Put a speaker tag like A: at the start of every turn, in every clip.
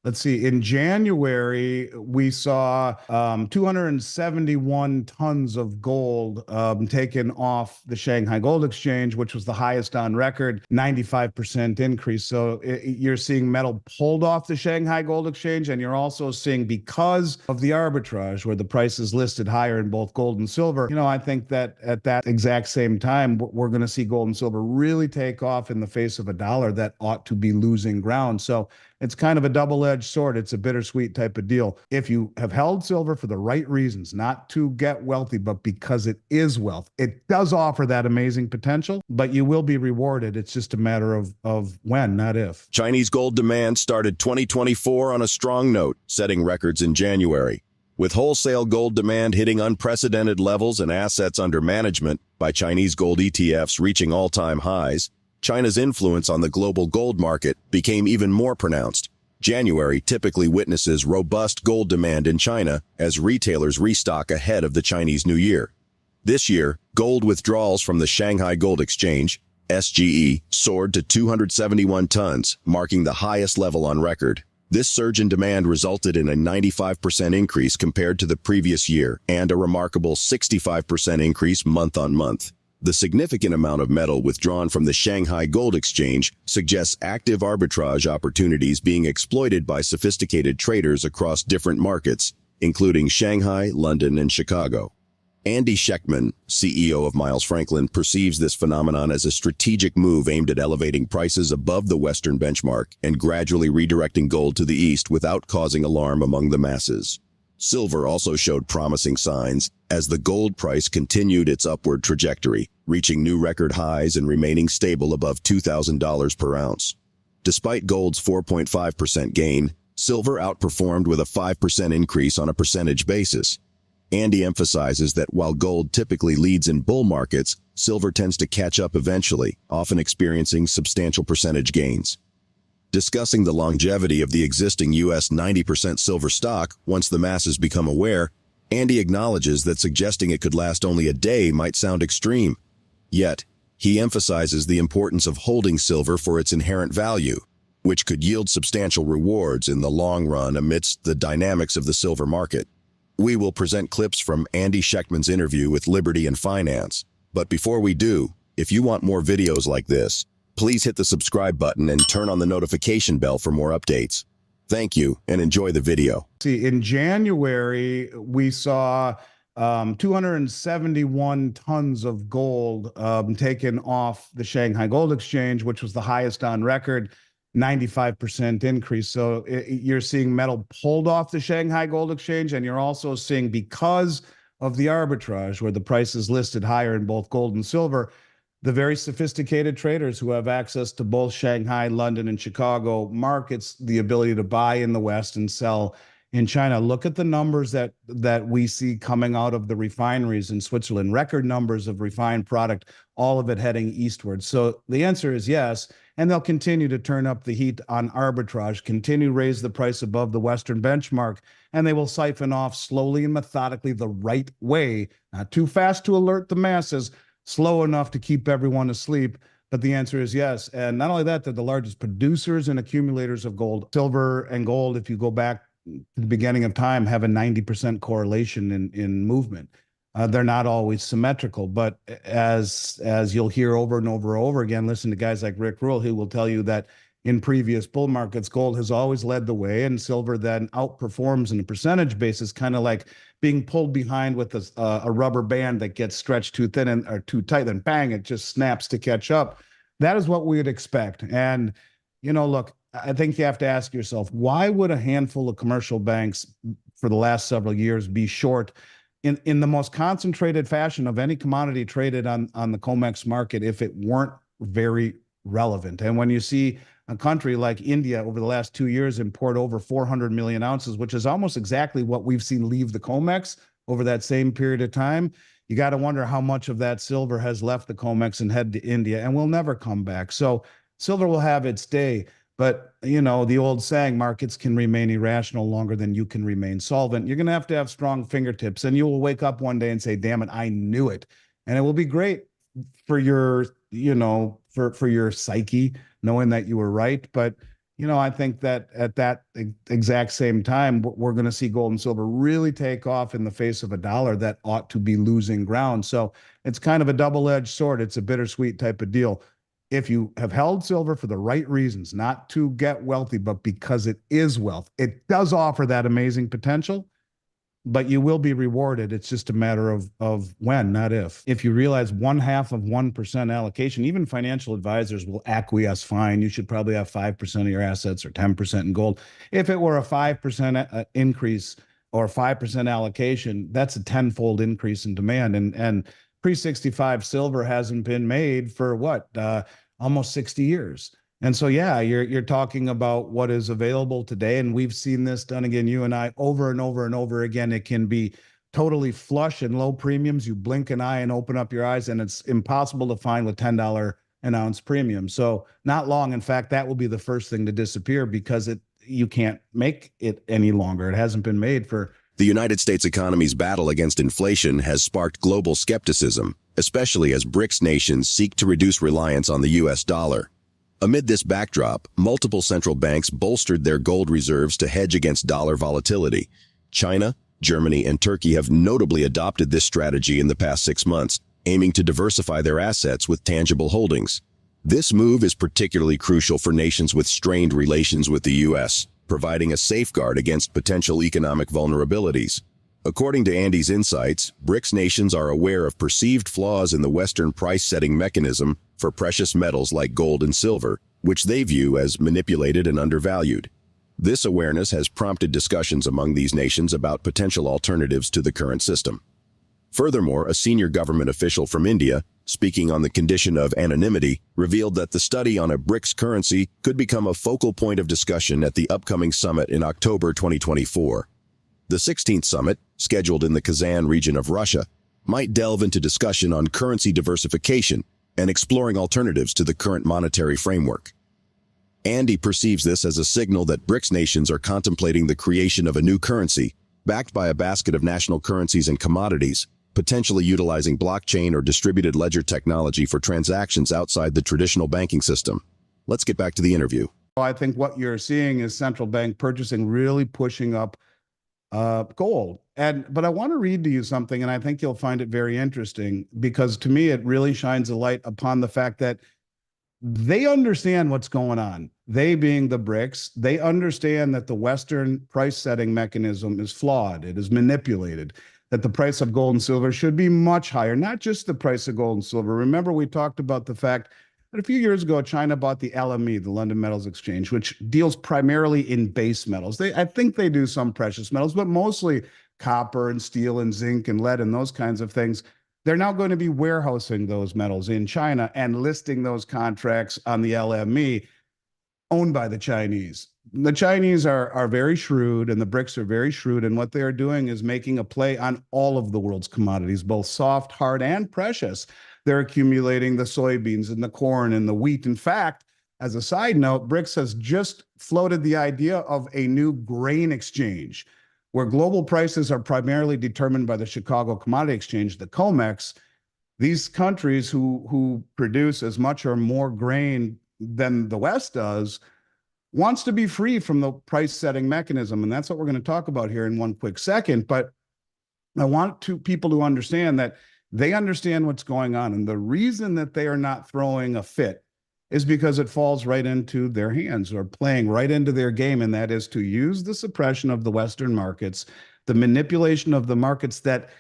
A: Let's see. In January, we saw 271 tons of gold taken off the Shanghai Gold Exchange, which was the highest on record, 95% increase. So you're seeing metal pulled off the Shanghai Gold Exchange, and you're also seeing, because of the arbitrage where the price is listed higher in both gold and silver, I think that at that exact same time, we're going to see gold and silver really take off in the face of a dollar that ought to be losing ground. So it's kind of a double-edged sword. It's a bittersweet type of deal. If you have held silver for the right reasons, not to get wealthy, but because it is wealth, it does offer that amazing potential, but you will be rewarded. It's just a matter of when, not if.
B: Chinese gold demand started 2024 on a strong note, setting records in January. With wholesale gold demand hitting unprecedented levels and assets under management by Chinese gold ETFs reaching all-time highs, China's influence on the global gold market became even more pronounced. January typically witnesses robust gold demand in China as retailers restock ahead of the Chinese New Year. This year, gold withdrawals from the Shanghai Gold Exchange, SGE, soared to 271 tons, marking the highest level on record. This surge in demand resulted in a 95% increase compared to the previous year and a remarkable 65% increase month-on-month. The significant amount of metal withdrawn from the Shanghai Gold Exchange suggests active arbitrage opportunities being exploited by sophisticated traders across different markets, including Shanghai, London, and Chicago. Andy Schectman, CEO of Miles Franklin, perceives this phenomenon as a strategic move aimed at elevating prices above the Western benchmark and gradually redirecting gold to the east without causing alarm among the masses. Silver also showed promising signs as the gold price continued its upward trajectory, reaching new record highs and remaining stable above $2,000 per ounce. Despite gold's 4.5% gain, silver outperformed with a 5% increase on a percentage basis. Andy emphasizes that while gold typically leads in bull markets, silver tends to catch up eventually, often experiencing substantial percentage gains. Discussing the longevity of the existing U.S. 90% silver stock once the masses become aware, Andy acknowledges that suggesting it could last only a day might sound extreme. Yet, he emphasizes the importance of holding silver for its inherent value, which could yield substantial rewards in the long run amidst the dynamics of the silver market. We will present clips from Andy Schectman's interview with Liberty and Finance. But before we do, if you want more videos like this, please hit the subscribe button and turn on the notification bell for more updates. Thank you, and enjoy the video.
A: See, in January, we saw 271 tons of gold taken off the Shanghai Gold Exchange, which was the highest on record, 95% increase. So you're seeing metal pulled off the Shanghai Gold Exchange, and you're also seeing, because of the arbitrage where the price is listed higher in both gold and silver, the very sophisticated traders who have access to both Shanghai, London, and Chicago markets, the ability to buy in the West and sell in China. Look at the numbers that we see coming out of the refineries in Switzerland, record numbers of refined product, all of it heading eastward. So the answer is yes, and they'll continue to turn up the heat on arbitrage, continue to raise the price above the Western benchmark, and they will siphon off slowly and methodically the right way, not too fast to alert the masses, slow enough to keep everyone asleep. But the answer is yes. And not only that, they're the largest producers and accumulators of gold. Silver and gold, if you go back to the beginning of time, have a 90% correlation in movement. They're not always symmetrical, but as you'll hear over and over and over again, listen to guys like Rick Rule, who will tell you that in previous bull markets, gold has always led the way, and silver then outperforms on a percentage basis, kind of like being pulled behind with a rubber band that gets stretched too thin or too tight, then bang, it just snaps to catch up. That is what we would expect. And, look, I think you have to ask yourself, why would a handful of commercial banks for the last several years be short in the most concentrated fashion of any commodity traded on the COMEX market if it weren't very relevant? And when you see a country like India over the last 2 years import over 400 million ounces, which is almost exactly what we've seen leave the COMEX over that same period of time, you got to wonder how much of that silver has left the COMEX and head to India and will never come back. So silver will have its day. But, the old saying, markets can remain irrational longer than you can remain solvent. You're going to have strong fingertips, and you will wake up one day and say, damn it, I knew it. And it will be great for your, for your psyche, knowing that you were right. But, I think that at that exact same time, we're going to see gold and silver really take off in the face of a dollar that ought to be losing ground. So it's kind of a double-edged sword. It's a bittersweet type of deal. If you have held silver for the right reasons, not to get wealthy, but because it is wealth, it does offer that amazing potential, but you will be rewarded. It's just a matter of when, not if. If you realize 0.5% allocation, even financial advisors will acquiesce, fine. You should probably have 5% of your assets or 10% in gold. If it were a 5% increase or 5% allocation, that's a tenfold increase in demand. And pre-65 silver hasn't been made for what? Almost 60 years. And so, yeah, you're talking about what is available today, and we've seen this done again, you and I, over and over and over again. It can be totally flush and low premiums. You blink an eye and open up your eyes, and it's impossible to find with $10 an ounce premium. So, not long. In fact, that will be the first thing to disappear because you can't make it any longer. It hasn't been made for.
B: The United States economy's battle against inflation has sparked global skepticism, especially as BRICS nations seek to reduce reliance on the U.S. dollar. Amid this backdrop, multiple central banks bolstered their gold reserves to hedge against dollar volatility. China, Germany, and Turkey have notably adopted this strategy in the past 6 months, aiming to diversify their assets with tangible holdings. This move is particularly crucial for nations with strained relations with the U.S., providing a safeguard against potential economic vulnerabilities. According to Andy's insights, BRICS nations are aware of perceived flaws in the Western price-setting mechanism for precious metals like gold and silver, which they view as manipulated and undervalued. This awareness has prompted discussions among these nations about potential alternatives to the current system. Furthermore, a senior government official from India, speaking on the condition of anonymity, revealed that the study on a BRICS currency could become a focal point of discussion at the upcoming summit in October 2024. The 16th summit, scheduled in the Kazan region of Russia, might delve into discussion on currency diversification and exploring alternatives to the current monetary framework. Andy perceives this as a signal that BRICS nations are contemplating the creation of a new currency, backed by a basket of national currencies and commodities, potentially utilizing blockchain or distributed ledger technology for transactions outside the traditional banking system. Let's get back to the interview.
A: I think what you're seeing is central bank purchasing really pushing up gold. But I want to read to you something, and I think you'll find it very interesting because to me, it really shines a light upon the fact that they understand what's going on. They being the BRICS, they understand that the Western price setting mechanism is flawed. It is manipulated, that the price of gold and silver should be much higher, not just the price of gold and silver. Remember, we talked about the fact that a few years ago, China bought the LME, the London Metals Exchange, which deals primarily in base metals. I think they do some precious metals, but mostly copper and steel and zinc and lead and those kinds of things. They're now going to be warehousing those metals in China and listing those contracts on the LME owned by the Chinese. The Chinese are very shrewd, and the BRICS are very shrewd, and what they're doing is making a play on all of the world's commodities, both soft, hard, and precious. They're accumulating the soybeans and the corn and the wheat. In fact, as a side note, BRICS has just floated the idea of a new grain exchange where global prices are primarily determined by the Chicago Commodity Exchange, the COMEX. These countries who produce as much or more grain than the West does wants to be free from the price setting mechanism. And that's what we're going to talk about here in one quick second. But I want people to understand that they understand what's going on. And the reason that they are not throwing a fit is because it falls right into their hands or playing right into their game. And that is to use the suppression of the Western markets, the manipulation of the markets that,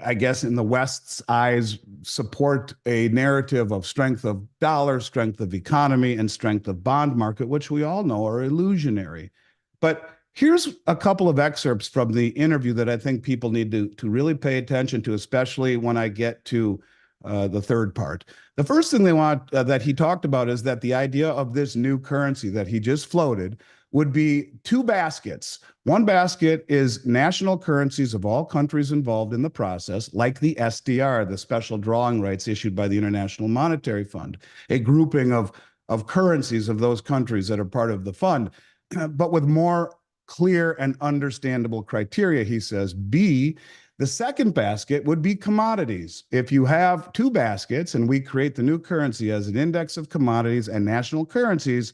A: I guess, in the West's eyes, support a narrative of strength of dollar, strength of economy, and strength of bond market, which we all know are illusionary. But here's a couple of excerpts from the interview that I think people need to really pay attention to, especially when I get to the third part. The first thing they want that he talked about is that the idea of this new currency that he just floated would be two baskets. One basket is national currencies of all countries involved in the process, like the SDR, the special drawing rights issued by the International Monetary Fund, a grouping of currencies of those countries that are part of the fund, but with more clear and understandable criteria, he says. B, the second basket would be commodities. If you have two baskets and we create the new currency as an index of commodities and national currencies,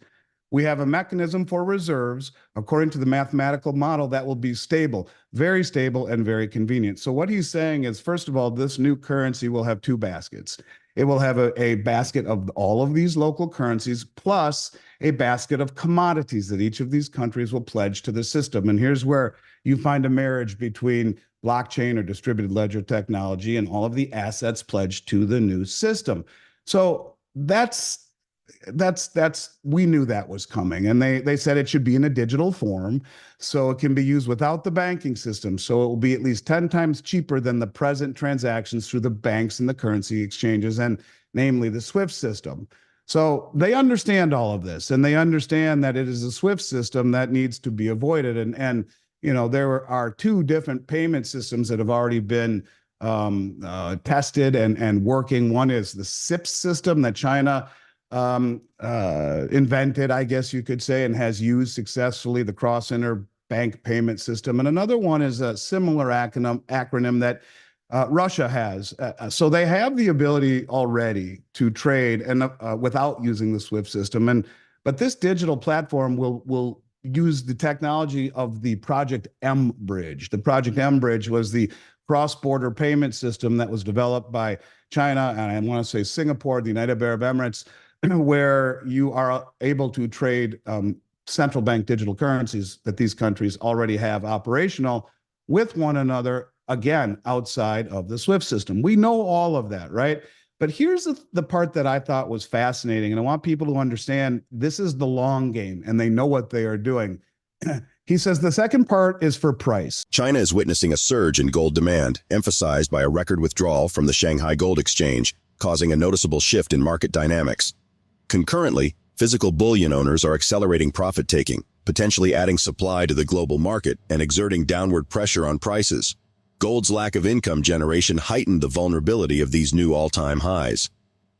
A: we have a mechanism for reserves according to the mathematical model that will be stable, and very convenient. So what he's saying is, first of all, this new currency will have two baskets. It will have a basket of all of these local currencies plus a basket of commodities that each of these countries will pledge to the system. And here's where you find a marriage between blockchain or distributed ledger technology and all of the assets pledged to the new system. So that's we knew that was coming, and they said it should be in a digital form so it can be used without the banking system. So it will be at least 10 times cheaper than the present transactions through the banks and the currency exchanges, and namely the SWIFT system. So they understand all of this, and they understand that it is a SWIFT system that needs to be avoided. And you know, there are two different payment systems that have already been tested and working. One is the SIPS system that China invented, I guess you could say, and has used successfully, the cross-bank payment system. And another one is a similar acronym that Russia has. So they have the ability already to trade and without using the SWIFT system. But this digital platform will use the technology of the Project M Bridge. The Project M Bridge was the cross-border payment system that was developed by China, and I want to say Singapore, the United Arab Emirates, where you are able to trade central bank digital currencies that these countries already have operational with one another, again, outside of the SWIFT system. We know all of that, right? But here's the part that I thought was fascinating, and I want people to understand this is the long game, and they know what they are doing. He says the second part is for price.
B: China is witnessing a surge in gold demand, emphasized by a record withdrawal from the Shanghai Gold Exchange, causing a noticeable shift in market dynamics. Concurrently, physical bullion owners are accelerating profit-taking, potentially adding supply to the global market and exerting downward pressure on prices. Gold's lack of income generation heightened the vulnerability of these new all-time highs.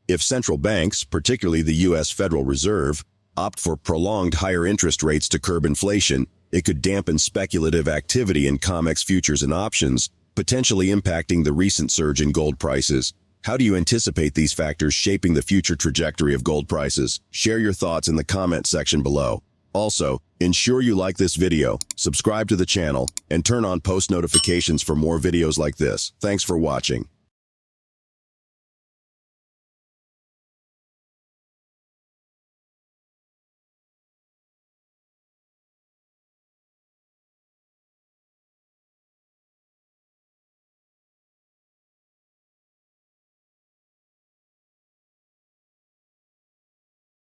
B: If central banks, particularly the U.S. Federal Reserve, opt for prolonged higher interest rates to curb inflation, it could dampen speculative activity in COMEX futures and options, potentially impacting the recent surge in gold prices. How do you anticipate these factors shaping the future trajectory of gold prices? Share your thoughts in the comment section below. Also, ensure you like this video, subscribe to the channel, and turn on post notifications for more videos like this. Thanks for watching.